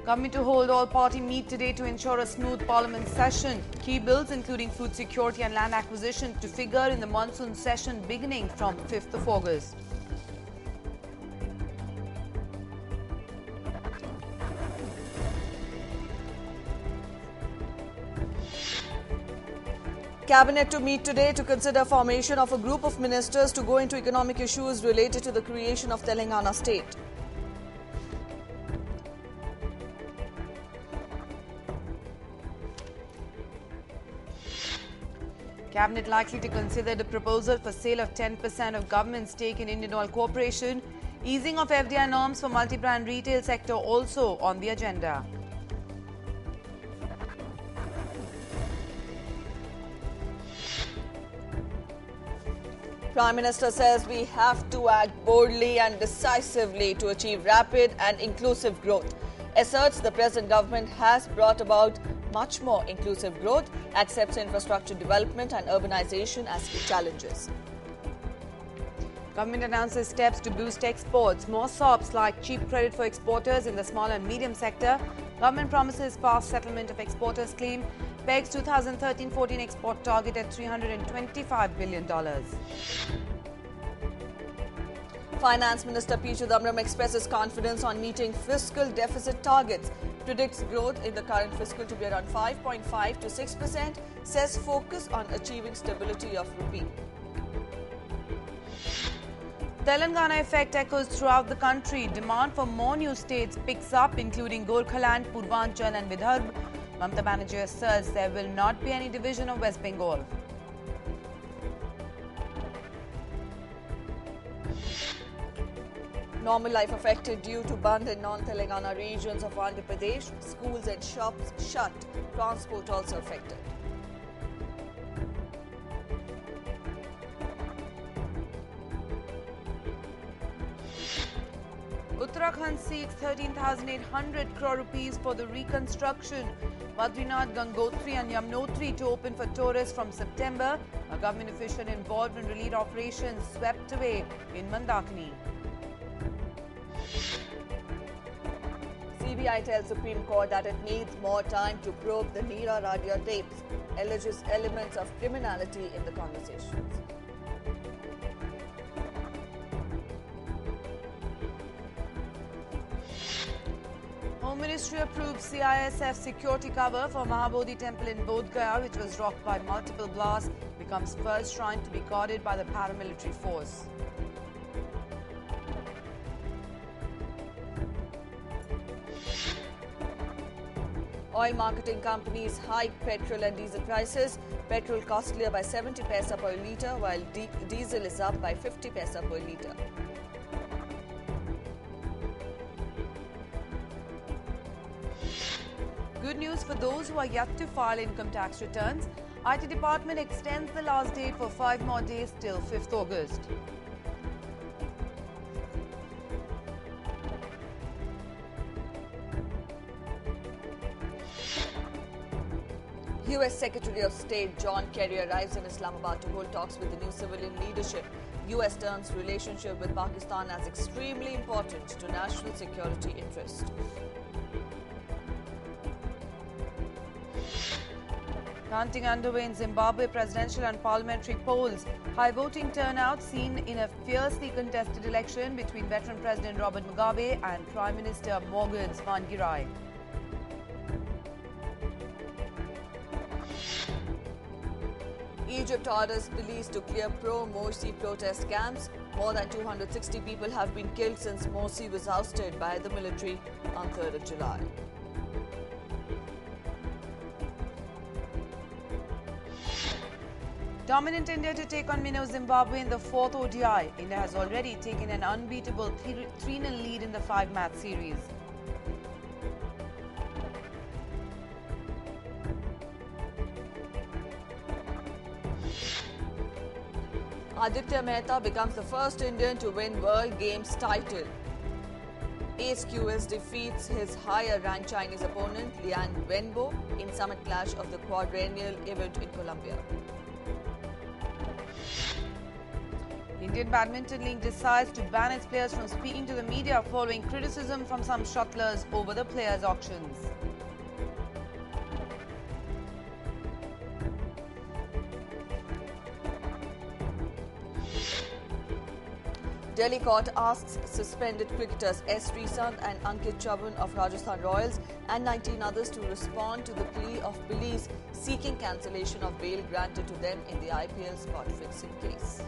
Government to hold all-party meet today to ensure a smooth parliament session. Key bills including food security and land acquisition to figure in the monsoon session beginning from 5th of August. Cabinet to meet today to consider formation of a group of ministers to go into economic issues related to the creation of Telangana state. Cabinet likely to consider the proposal for sale of 10% of government stake in Indian Oil Corporation. Easing of FDI norms for multi-brand retail sector also on the agenda. Prime Minister says we have to act boldly and decisively to achieve rapid and inclusive growth. Asserts the present government has brought about much more inclusive growth, accepts infrastructure development and urbanization as key challenges. Government announces steps to boost exports. More SOPs like cheap credit for exporters in the small and medium sector. Government promises fast settlement of exporters' claim. Pegs 2013-14 export target at $325 billion. Finance Minister P. Chidambaram expresses confidence on meeting fiscal deficit targets. Predicts growth in the current fiscal to be around 5.5 to 6%. Says focus on achieving stability of rupee. Telangana effect echoes throughout the country. Demand for more new states picks up, including Gorkhaland, Purvanchal and Vidarbha. Mamata Banerjee asserts there will not be any division of West Bengal. Normal life affected due to Bandh in non-Telangana regions of Andhra Pradesh. Schools and shops shut. Transport also affected. Uttarakhand seeks 13,800 crore rupees for the reconstruction. Badrinath, Gangotri and Yamunotri to open for tourists from September. A government official involved in relief operations swept away in Mandakini. CBI tells Supreme Court that it needs more time to probe the Neera Radia tapes. Alleges elements of criminality in the conversations. Home Ministry approved CISF security cover for Mahabodhi Temple in Bodh Gaya, which was rocked by multiple blasts, becomes first shrine to be guarded by the paramilitary force. Oil marketing companies hike petrol and diesel prices. Petrol costlier by 70 paisa per litre, while diesel is up by 50 paisa per litre. Good news for those who are yet to file income tax returns. IT Department extends the last date for 5 more days till 5th August. US Secretary of State John Kerry arrives in Islamabad to hold talks with the new civilian leadership. US terms relationship with Pakistan as extremely important to national security interest. Counting underway in Zimbabwe presidential and parliamentary polls. High voting turnout seen in a fiercely contested election between veteran President Robert Mugabe and Prime Minister Morgan Tsvangirai. Egypt orders police to clear pro-Morsi protest camps. More than 260 people have been killed since Morsi was ousted by the military on 3rd of July. Dominant India to take on Minnow Zimbabwe in the 4th ODI. India has already taken an unbeatable 3-0 lead in the 5-match series. Aditya Mehta becomes the first Indian to win World Games title. Ace QS defeats his higher-ranked Chinese opponent Lian Wenbo in summit clash of the quadrennial event in Colombia. Indian Badminton League decides to ban its players from speaking to the media following criticism from some shuttlers over the players' auctions. Delhi court asks suspended cricketers S. Sreesanth and Ankit Chavan of Rajasthan Royals and 19 others to respond to the plea of police seeking cancellation of bail granted to them in the IPL spot fixing case.